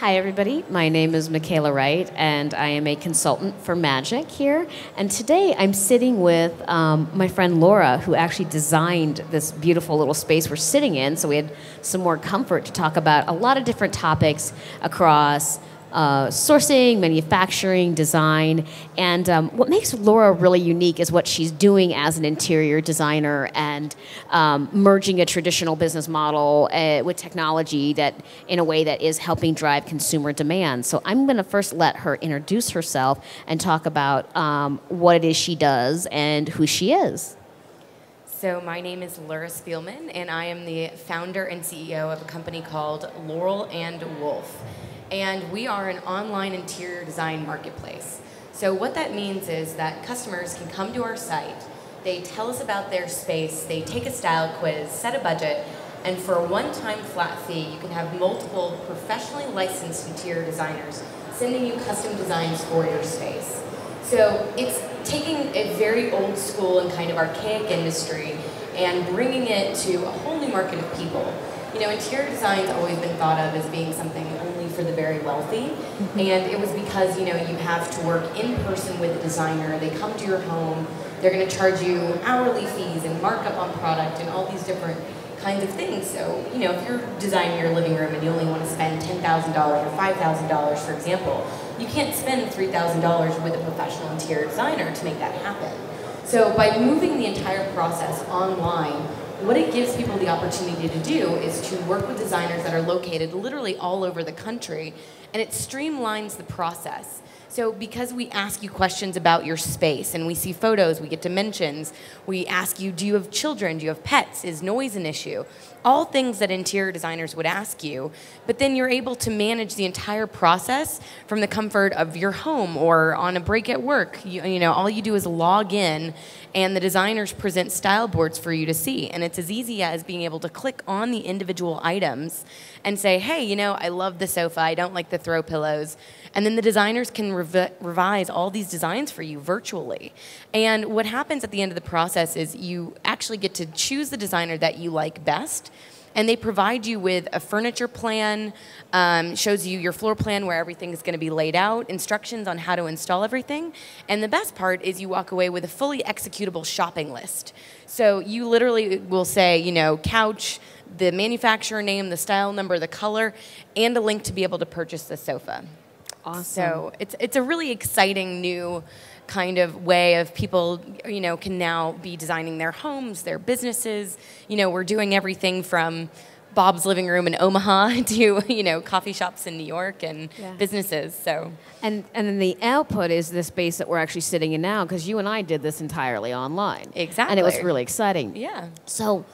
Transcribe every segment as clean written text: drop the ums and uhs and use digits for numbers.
Hi, everybody. My name is Macala Wright, and I am a consultant for Magic here. And today I'm sitting with my friend Laura, who actually designed this beautiful little space we're sitting in. So we had some more comfort to talk about a lot of different topics across sourcing, manufacturing, design, and what makes Laura really unique is what she's doing as an interior designer and merging a traditional business model with technology that, in a way that is helping drive consumer demand. So I'm going to first let her introduce herself and talk about what it is she does and who she is. So my name is Leura Spielman, and I am the founder and CEO of a company called Laurel Wolf. And we are an online interior design marketplace. So what that means is that customers can come to our site, they tell us about their space, they take a style quiz, set a budget, and for a one-time flat fee, you can have multiple professionally licensed interior designers sending you custom designs for your space. So it's taking a very old school and kind of archaic industry and bringing it to a whole new market of people. You know, interior design's always been thought of as being something only for the very wealthy, and it was because, you know, you have to work in person with a designer, they come to your home, they're going to charge you hourly fees and markup on product and all these different kinds of things. So, you know, if you're designing your living room and you only want to spend $10,000 or $5,000, for example, you can't spend $3,000 with a professional interior designer to make that happen. So by moving the entire process online, what it gives people the opportunity to do is to work with designers that are located literally all over the country, and it streamlines the process. So because we ask you questions about your space, and we see photos, we get dimensions, we ask you, do you have children, do you have pets, is noise an issue? All things that interior designers would ask you, but then you're able to manage the entire process from the comfort of your home or on a break at work. You know, all you do is log in, and the designers present style boards for you to see. And it's as easy as being able to click on the individual items and say, hey, you know, I love the sofa, I don't like the throw pillows. And then the designers can revise all these designs for you virtually. And what happens at the end of the process is you actually get to choose the designer that you like best, and they provide you with a furniture plan, shows you your floor plan where everything is going to be laid out, instructions on how to install everything, and the best part is you walk away with a fully executable shopping list. So you literally will say, you know, couch, the manufacturer name, the style number, the color, and a link to be able to purchase the sofa. Awesome. So it's a really exciting new kind of way of people, you know, can now be designing their homes, their businesses. You know, we're doing everything from Bob's living room in Omaha to, you know, coffee shops in New York and businesses. So and then the output is the space that we're actually sitting in now, because you and I did this entirely online. Exactly. And it was really exciting. Yeah. So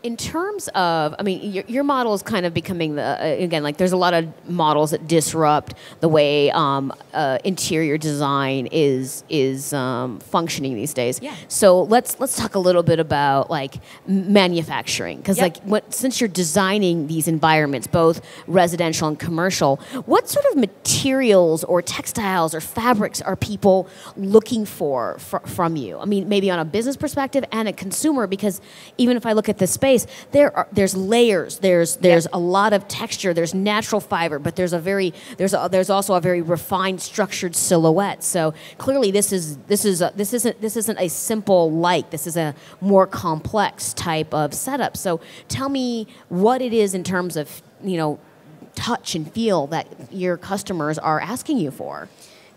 in terms of, I mean, your model is kind of becoming again, like there's a lot of models that disrupt the way interior design is functioning these days. Yeah. So let's talk a little bit about like manufacturing, because since you're designing these environments, both residential and commercial, what sort of materials or textiles or fabrics are people looking for from you? I mean, maybe on a business perspective and a consumer, because even if I look at this space, there's layers, there's a lot of texture, there's natural fiber, but there's also a very refined, structured silhouette. So clearly, this isn't a simple light. This is a more complex type of setup. So tell me what it is in terms of, you know, touch and feel that your customers are asking you for.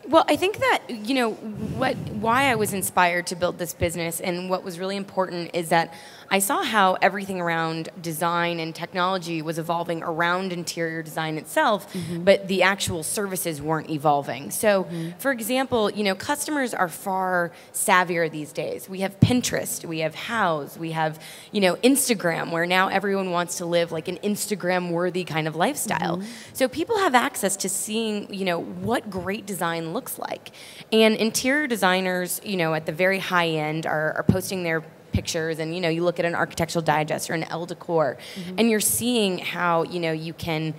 Well, I think that, you know, why I was inspired to build this business and what was really important is that I saw how everything around design and technology was evolving around interior design itself, but the actual services weren't evolving. So, for example, you know, customers are far savvier these days. We have Pinterest, we have Houzz, we have, you know, Instagram, where now everyone wants to live like an Instagram-worthy kind of lifestyle. So people have access to seeing, you know, what great design looks like. And interior designers, you know, at the very high end are posting their pictures, and, you know, you look at an Architectural Digest or an Elle Decor, and you're seeing how, you know, you can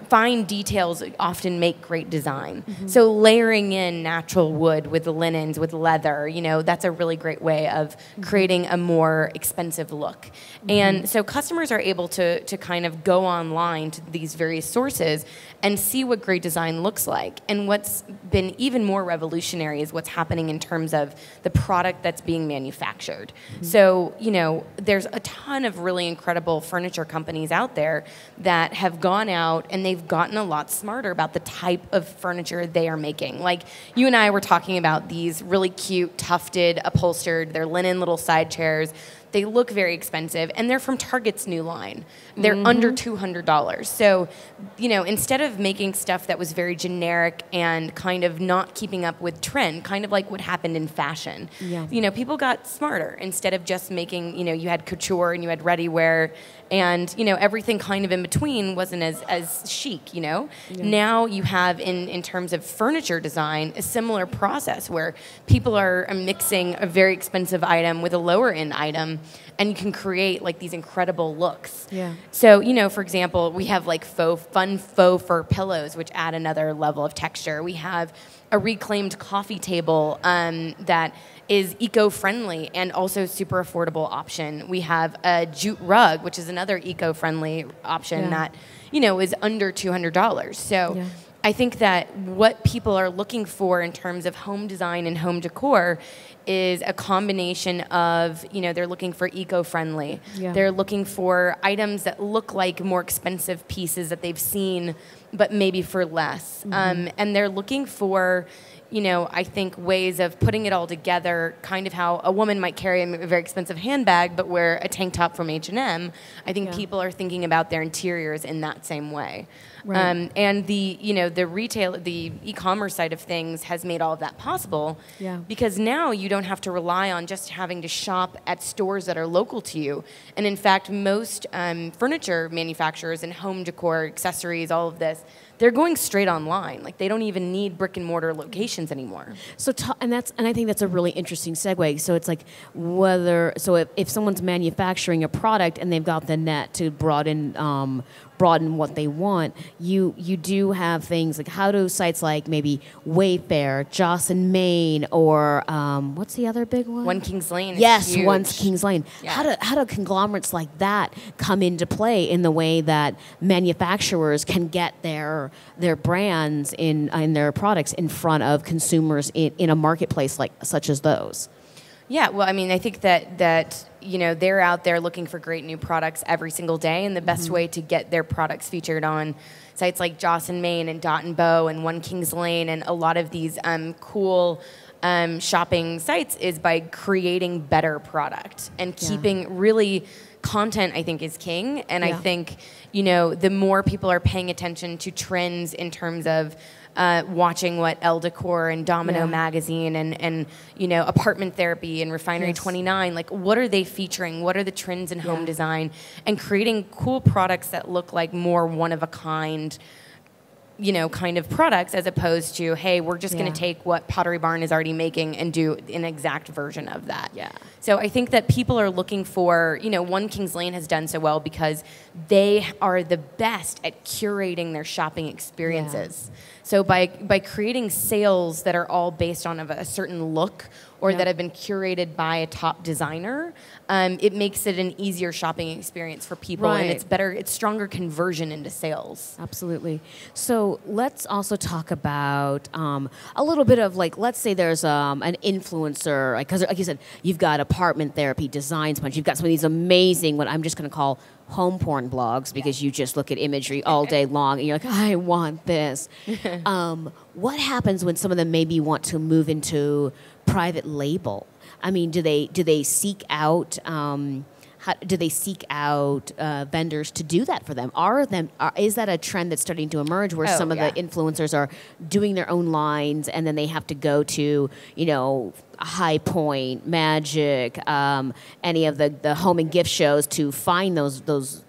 fine details often make great design. So layering in natural wood with linens, with leather, that's a really great way of creating a more expensive look. And so customers are able to kind of go online to these various sources and see what great design looks like. And what's been even more revolutionary is what's happening in terms of the product that's being manufactured. So, there's a ton of really incredible furniture companies out there that have gone out and they've gotten a lot smarter about the type of furniture they are making. Like you and I were talking about these really cute, tufted, upholstered, they're linen little side chairs. They look very expensive, and they're from Target's new line. They're under $200. So, instead of making stuff that was very generic and kind of not keeping up with trend, kind of like what happened in fashion, people got smarter. Instead of just making, you had couture and you had ready-wear, and, everything kind of in between wasn't as chic, Now you have, in terms of furniture design, a similar process where people are mixing a very expensive item with a lower-end item, and you can create like these incredible looks. Yeah. So, for example, we have like faux fur pillows, which add another level of texture. We have a reclaimed coffee table that is eco-friendly and also super affordable option. We have a jute rug, which is another eco-friendly option that, is under $200. So I think that what people are looking for in terms of home design and home decor is a combination of, they're looking for eco-friendly. Yeah. They're looking for items that look like more expensive pieces that they've seen, but maybe for less. And they're looking for, I think ways of putting it all together, kind of how a woman might carry a very expensive handbag but wear a tank top from H&M. I think people are thinking about their interiors in that same way. Right. And the e-commerce side of things has made all of that possible because now you don't have to rely on just having to shop at stores that are local to you. And in fact, most furniture manufacturers and home decor, accessories, all of this, they're going straight online. Like they don't even need brick and mortar locations anymore. So, and I think that's a really interesting segue. So it's like if someone's manufacturing a product and they've got the net to broaden what they want, you do have things like, how do sites like maybe Wayfair, Joss and Main, or what's the other big one? One Kings Lane. Yes, One Kings Lane. Yeah. How do conglomerates like that come into play in the way that manufacturers can get their brands in their products in front of consumers in a marketplace such as those? Yeah, well, I mean, I think that they're out there looking for great new products every single day, and the best way to get their products featured on sites like Joss and Main and Dot and Bow and One Kings Lane and a lot of these cool shopping sites is by creating better product and keeping really content. I think is king, and I think the more people are paying attention to trends in terms of watching what Elle Decor and Domino Magazine and Apartment Therapy and Refinery 29, like what are they featuring? What are the trends in home design? And creating cool products that look like more one-of-a-kind, kind of products, as opposed to, hey, we're just going to take what Pottery Barn is already making and do an exact version of that. Yeah. So I think that people are looking for, One Kings Lane has done so well because they are the best at curating their shopping experiences. Yeah. So by creating sales that are all based on a certain look or that have been curated by a top designer, it makes it an easier shopping experience for people, and it's stronger conversion into sales. Absolutely. So let's also talk about a little bit of let's say there's an influencer, because like you said, you've got Apartment Therapy, Design Sponge, you've got some of these amazing, what I'm just going to call home porn blogs, because you just look at imagery all day long and you're like, I want this. What happens when some of them maybe want to move into private label? I mean, do they seek out vendors to do that for them? Is that a trend that's starting to emerge where some of the influencers are doing their own lines and then they have to go to High Point, Magic, any of the home and gift shows to find those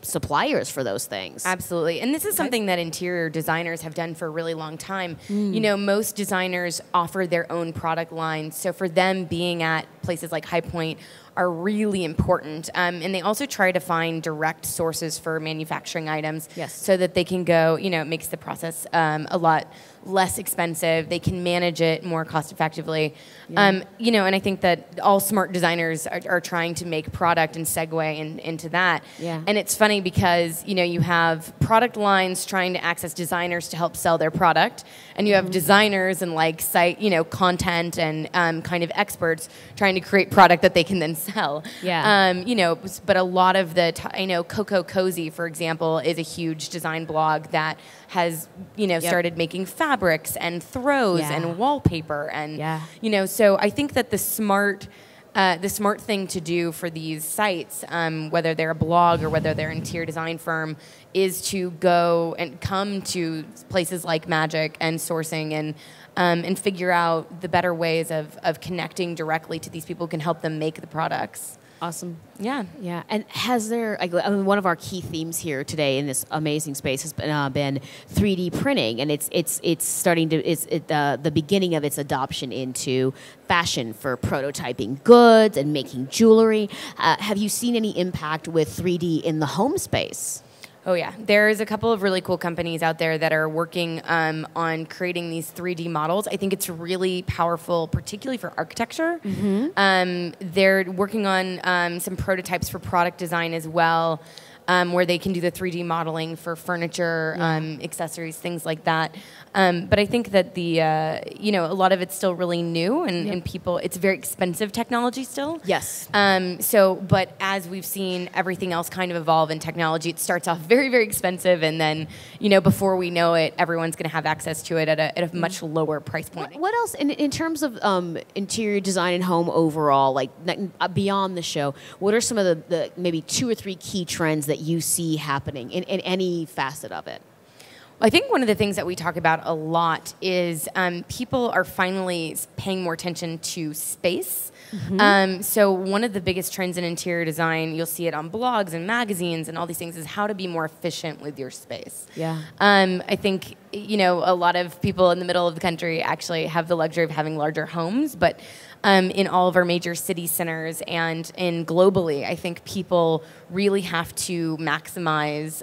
suppliers for those things. Absolutely. And this is something that interior designers have done for a really long time. You know, most designers offer their own product lines. So for them, being at places like High Point are really important. And they also try to find direct sources for manufacturing items so that they can go, you know, it makes the process a lot less expensive. They can manage it more cost effectively. You know, and I think that all smart designers are trying to make product and segue into that. And it's funny because, you know, you have product lines trying to access designers to help sell their product, and you have designers and like site, you know, content and kind of experts trying to create product that they can then sell. You know, but a lot of I know Coco Cozy, for example, is a huge design blog that has, you know, started making fabrics and throws and wallpaper and, you know, so I think that the smart thing to do for these sites, whether they're a blog or whether they're an interior design firm, is to go and come to places like Magic and sourcing and figure out the better ways of connecting directly to these people who can help them make the products. Awesome. Yeah. Yeah. And has there, I mean, one of our key themes here today in this amazing space has been 3D printing, and it's starting to, the beginning of its adoption into fashion for prototyping goods and making jewelry. Have you seen any impact with 3D in the home space? Oh, yeah. There's a couple of really cool companies out there that are working on creating these 3D models. I think it's really powerful, particularly for architecture. They're working on some prototypes for product design as well, where they can do the 3D modeling for furniture, accessories, things like that. But I think that you know, a lot of it's still really new, and people, it's very expensive technology still. Yes. But as we've seen everything else kind of evolve in technology, it starts off very, very expensive, and then, you know, before we know it, everyone's going to have access to it at a much lower price point. What else, in terms of interior design and home overall, like beyond the show, what are some of the maybe 2 or 3 key trends that you see happening in any facet of it? I think one of the things that we talk about a lot is people are finally paying more attention to space. So one of the biggest trends in interior design, you'll see it on blogs and magazines and all these things, is how to be more efficient with your space. I think, you know, a lot of people in the middle of the country actually have the luxury of having larger homes, but in all of our major city centers and globally, I think people really have to maximize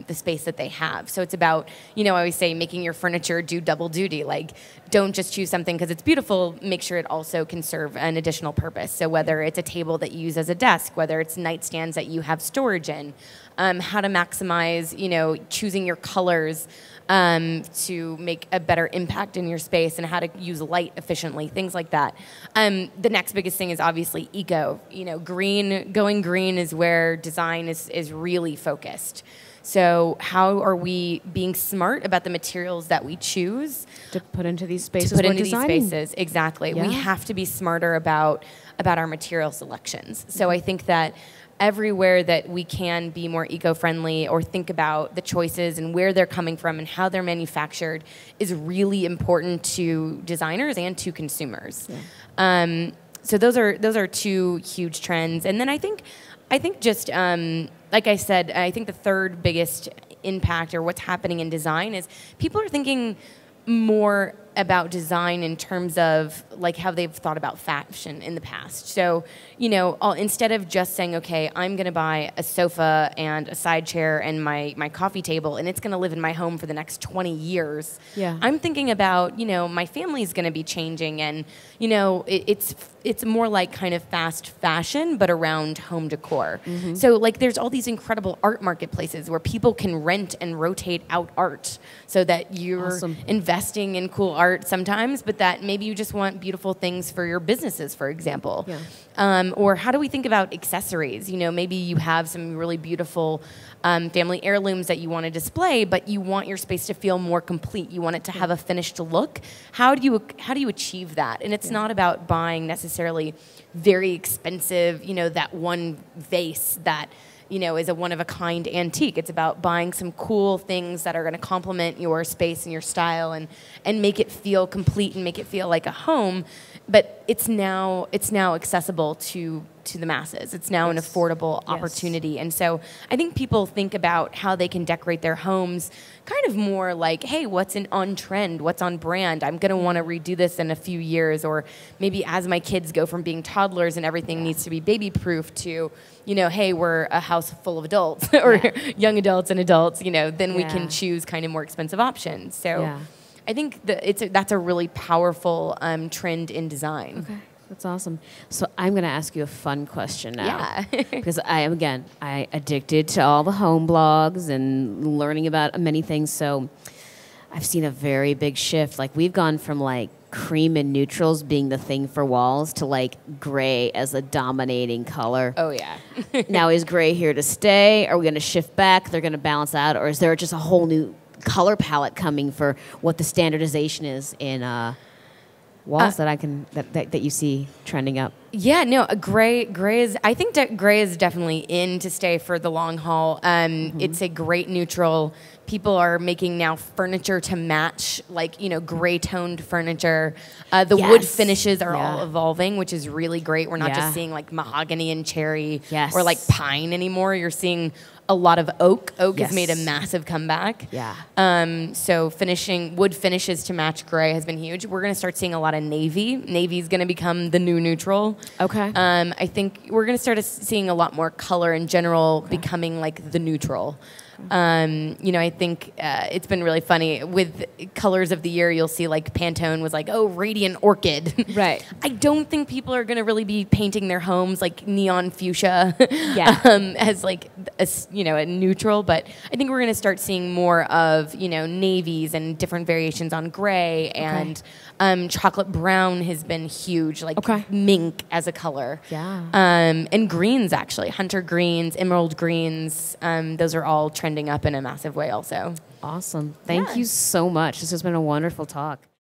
the space that they have. So it's about, you know, I always say making your furniture do double duty. Like, don't just choose something because it's beautiful, make sure it also can serve an additional purpose. So whether it's a table that you use as a desk, whether it's nightstands that you have storage in, how to maximize, you know, choosing your colors to make a better impact in your space, and how to use light efficiently, things like that. The next biggest thing is obviously eco. You know, going green is where design is really focused. So how are we being smart about the materials that we choose to put into these spaces? Exactly. We have to be smarter about our material selections. So I think that everywhere that we can be more eco-friendly or think about the choices and where they're coming from and how they're manufactured is really important to designers and to consumers. So those are 2 huge trends. And then I think just, like I said, I think the third biggest impact or what's happening in design is people are thinking more about design in terms of like how they've thought about fashion in the past. So, you know, instead of just saying, okay, I'm going to buy a sofa and a side chair and my coffee table, and it's going to live in my home for the next 20 years. I'm thinking about, you know, my family's going to be changing, and, you know, it's more like kind of fast fashion, but around home decor. So like there's all these incredible art marketplaces where people can rent and rotate out art so that you're investing in cool art sometimes, but that maybe you just want beautiful things for your businesses, for example. Or how do we think about accessories? You know, maybe you have some really beautiful family heirlooms that you want to display, but you want your space to feel more complete. You want it to have a finished look. How do you achieve that? And it's not about buying necessarily very expensive, you know, that one vase that, you know, is a one-of-a-kind antique. It's about buying some cool things that are going to complement your space and your style and make it feel complete and make it feel like a home. but it's now accessible to the masses. It's now an affordable opportunity. And so I think people think about how they can decorate their homes kind of more like, hey, what's on trend? What's on brand? I'm going to want to redo this in a few years, or maybe as my kids go from being toddlers and everything needs to be baby-proof to, hey, we're a house full of adults or young adults and adults, then we can choose kind of more expensive options. So I think that's a really powerful trend in design. Okay. That's awesome. So I'm going to ask you a fun question now. Yeah. Because I addicted to all the home blogs and learning about many things. So I've seen a very big shift. Like we've gone from like cream and neutrals being the thing for walls to like gray as a dominating color. Oh, yeah. Now is gray here to stay? Are we going to shift back? They're going to balance out? Or is there just a whole new color palette coming for what the standardization is in walls that you see trending up? Yeah, no, gray is. I think that gray is definitely in to stay for the long haul. It's a great neutral. People are making now furniture to match, like gray toned furniture. The wood finishes are all evolving, which is really great. We're not just seeing like mahogany and cherry or like pine anymore. You're seeing a lot of oak. Oak has made a massive comeback. Yeah. So wood finishes to match gray has been huge. We're going to start seeing a lot of navy. Navy is going to become the new neutral. Okay. I think we're going to start seeing a lot more color in general becoming like the neutral. I think it's been really funny with colors of the year. You'll see like Pantone was like, oh, radiant orchid. Right. I don't think people are going to really be painting their homes like neon fuchsia as like a neutral. But I think we're going to start seeing more of navies and different variations on gray and chocolate brown has been huge, like mink as a color. Yeah. And greens actually, hunter greens, emerald greens. Those are all trending up in a massive way also. Awesome. Thank you so much. This has been a wonderful talk.